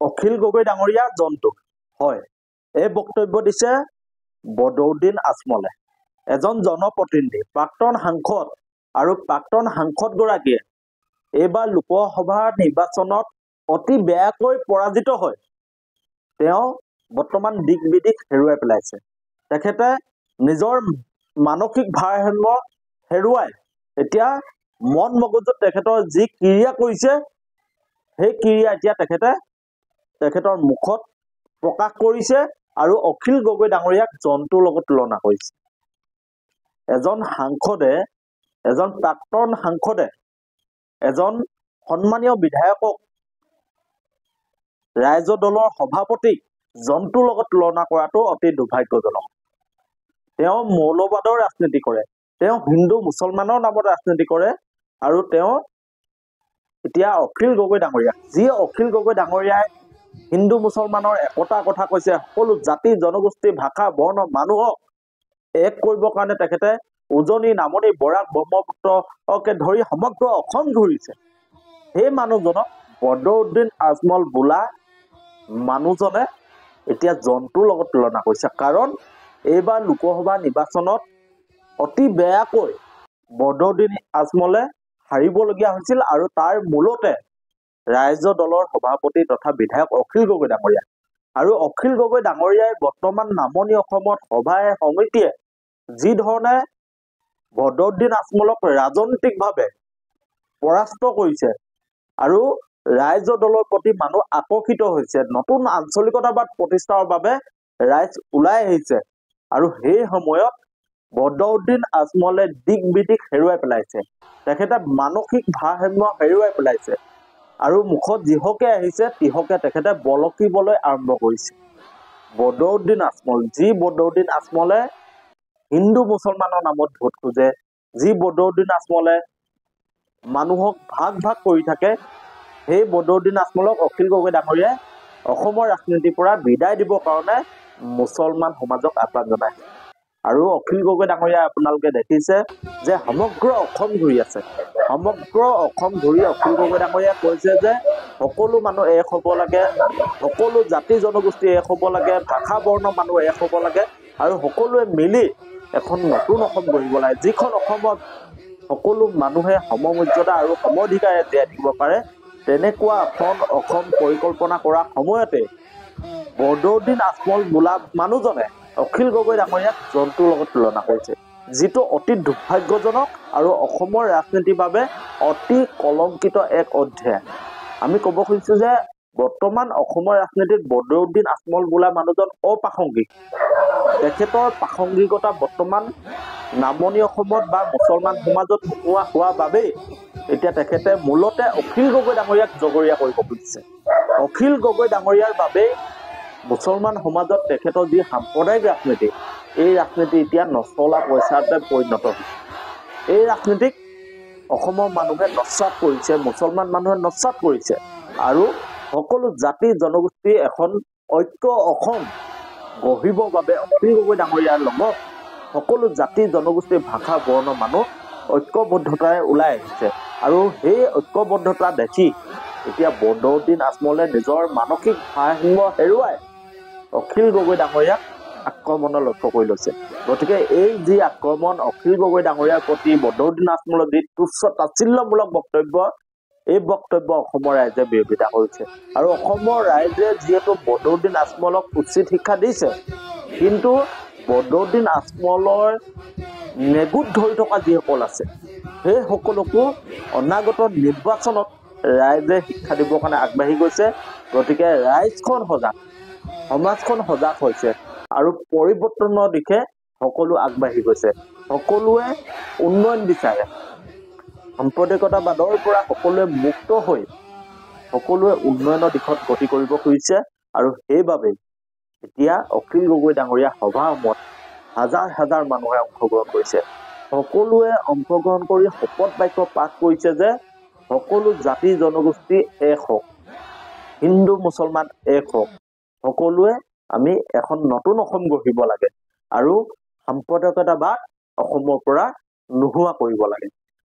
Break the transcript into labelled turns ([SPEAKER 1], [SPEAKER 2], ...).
[SPEAKER 1] অখিল গগৈ ডাঙৰীয়া জন্তু হয়। এই বক্তব্য দিছে বদৰুদ্দিন আজমলে, এজন জনপ্ৰতিনিধি, প্ৰাক্তন সাংসদ, আৰু প্ৰাক্তন সাংসদগৰাকীয়ে এইবাৰ লোকসভা নিৰ্বাচনত অতি বেয়াকৈ পৰাজিত হয় তেওঁ বৰ্তমান দিক বিদিক হেৰুৱাই পেলাইছে। তেখেতে নিজৰ মানসিক ভাৰসাম্য হেৰুৱাই এতিয়া মন মগজুত তেখেতৰ যি ক্ৰিয়া কৰিছে সেই ক্ৰিয়া এতিয়া তেখেতৰ মুখত প্ৰকাশ কৰিছে আৰু অখিল গগৈ ডাঙৰীয়াক জন্তুৰ লগত তুলনা কৰিছে। এজন সাংসদে, এজন প্ৰাক্তন সাংসদে এজন সন্মানীয় বিধায়কক, ৰাইজৰ দলৰ সভাপতিক জন্তুৰ লগত তুলনা কৰাটো অতি দুৰ্ভাগ্যজনক। তেওঁ মৌলবাদৰ ৰাজনীতি কৰে, তেওঁ হিন্দু মুছলমানৰ নামত ৰাজনীতি কৰে, আৰু তেওঁ এতিয়া অখিল গগৈ ডাঙৰীয়া, যি অখিল গগৈ ডাঙৰীয়াই হিন্দু মুছলমানৰ একতাৰ কথা কৈছে, সকলো জাতি জনগোষ্ঠী ভাষা বৰ্ণ মানুহক এক কৰিবৰ কাৰণে তেখেতে উজনি নামনি বৰাক ব্ৰহ্মপুত্ৰকে ধৰি সমগ্ৰ অসম ঘূৰিছে। সেই মানুহজনক বদৰুদ্দিন আজমল বোলা মানুহজনে এতিয়া জন্তুৰ লগত তুলনা কৰিছে। কাৰণ এইবাৰ লোকসভা নিৰ্বাচনত অতি বেয়াকৈ বদৰুদ্দিন আজমলে হাৰিবলগীয়া হৈছিল, আৰু তাৰ মূলতে ৰাইজৰ দলৰ সভাপতি তথা বিধায়ক অখিল গগৈ ডাঙৰীয়া। আৰু অখিল গগৈ ডাঙৰীয়াই বৰ্তমান নামনি অসমত সভাই সমিতিয়ে যি ধৰণে বদৰুদ্দিন আজমলক ৰাজনৈতিকভাৱে পৰাস্ত কৰিছে আৰু ৰাইজৰ দলৰ প্ৰতি মানুহ আকৰ্ষিত হৈছে, নতুন আঞ্চলিকতাবাদ প্ৰতিষ্ঠাৰ বাবে ৰাইজ ওলাই আহিছে, আৰু সেই সময়ত বদৰুদ্দিন আজমলে দিক বিদিক হেৰুৱাই পেলাইছে। তেখেতে মানসিক ভাৰসাম্য হেৰুৱাই পেলাইছে আৰু মুখত যিহকে আহিছে তিহকে তেখেতে বলকিবলৈ আৰম্ভ কৰিছে। বদৰুদ্দিন আজমল, যি বদৰুদ্দিন আজমলে হিন্দু মুছলমানৰ নামত ভোট খোজে, যি বদৰুদ্দিন আজমলে মানুহক ভাগ ভাগ কৰি থাকে, সেই বদৰুদ্দিন আজমলক অখিল গগৈ ডাঙৰীয়াই অসমৰ ৰাজনীতিৰ পৰা বিদায় দিবৰ কাৰণে মুছলমান সমাজক আহ্বান জনাইছে। আৰু অখিল গগৈ ডাঙৰীয়াই আপোনালোকে দেখিছে যে সমগ্ৰ অসম ঘূৰি আছে, সমগ্ৰ অসম ঘূৰি অখিল গগৈ ডাঙৰীয়াই কৈছে যে সকলো মানুহ এক হ'ব লাগে, সকলো জাতি জনগোষ্ঠী এক হ'ব লাগে, ভাষা বৰ্ণ মানুহ এক হ'ব লাগে, আৰু সকলোৱে মিলি এখন নতুন অসম গঢ়িব লাগে, যিখন অসমত সকলো মানুহে সমমৰ্যাদা আৰু সম অধিকাৰে জীয়াই থাকিব পাৰে। তেনেকুৱা এখন অসম পৰিকল্পনা কৰা সময়তে বদৰুদ্দিন আজমল বোলা মানুহজনে অখিল গগৈ ডাঙৰীয়াক জন্তুৰ লগত তুলনা কৰিছে, যিটো অতি দুৰ্ভাগ্যজনক আৰু অসমৰ ৰাজনীতিৰ বাবে অতি কলংকিত এক অধ্যায়। আমি ক'ব খুজিছো যে বৰ্তমান অসমৰ ৰাজনীতিত বদৰুদ্দিন আজমল বোলা মানুহজন অপ্ৰাসংগিক। তেখেতৰ প্ৰাসংগিকতা বৰ্তমান নামনি অসমত বা মুছলমান সমাজত নোহোৱা হোৱাৰ বাবেই এতিয়া তেখেতে মূলতে অখিল গগৈ ডাঙৰীয়াক জগৰীয়া কৰিব খুজিছে। অখিল গগৈ ডাঙৰীয়াৰ বাবেই মুছলমান সমাজত তেখেতৰ যি সাম্প্ৰদায়িক ৰাজনীতি, এই ৰাজনীতি এতিয়া নচলা পইচাতে পৰিণত হৈছে। এই ৰাজনীতিক অসমৰ মানুহে নস্বাত কৰিছে, মুছলমান মানুহে নস্বাত কৰিছে, আৰু সকলো জাতি জনগোষ্ঠী এখন ঐক্য অসম গঢ়িবৰ বাবে অখিল গগৈ ডাঙৰীয়াৰ লগত সকলো জাতি জনগোষ্ঠী ভাষা বৰ্ণ মানুহ ঐক্যবদ্ধতাৰে ওলাই আহিছে। আৰু সেই ঐক্যবদ্ধতা দেখি এতিয়া বদৰুদ্দিন আজমলে নিজৰ মানসিক ভাৰসাম্য হেৰুৱাই অখিল গগৈ ডাঙৰীয়াক আক্ৰমণৰ লক্ষ্য কৰি লৈছে। গতিকে এই যি আক্ৰমণ অখিল গগৈ ডাঙৰীয়াৰ প্ৰতি বদৰুদ্দিন আজমলৰ যি তুচ্ছ তাচ্ছিল্যমূলক বক্তব্য, এই বক্তব্য অসমৰ ৰাইজে বিৰোধিতা কৰিছে। আৰু অসমৰ ৰাইজে যিহেতু বদৰুদ্দিন আজমলক উচিত শিক্ষা দিছে, কিন্তু বদৰুদ্দিন আজমলৰ নেগুত ধৰি থকা যিসকল আছে সেই সকলকো অনাগত নিৰ্বাচনত ৰাইজে শিক্ষা দিবৰ কাৰণে আগবাঢ়ি গৈছে। গতিকে ৰাইজখন সজাগ, সমাজখন সজাগ হৈছে, আৰু পৰিৱৰ্তনৰ দিশে সকলো আগবাঢ়ি গৈছে। সকলোৱে উন্নয়ন বিচাৰে, সাম্প্ৰদায়িকতাবাদৰ পৰা সকলোৱে মুক্ত হৈ সকলোৱে উন্নয়নৰ দিশত গতি কৰিব খুজিছে। আৰু সেইবাবেই এতিয়া অখিল গগৈ ডাঙৰীয়া সভাসমূহত হাজাৰ হাজাৰ মানুহে অংশগ্ৰহণ কৰিছে। সকলোৱে অংশগ্ৰহণ কৰি শপত বাক্য পাঠ কৰিছে যে সকলো জাতি জনগোষ্ঠী এক হওক, হিন্দু মুছলমান এক হওক, সকলোৱে আমি এখন নতুন অসম গঢ়িব লাগে আৰু সাম্প্ৰদায়িকতাবাদ অসমৰ পৰা নোহোৱা কৰিব লাগে।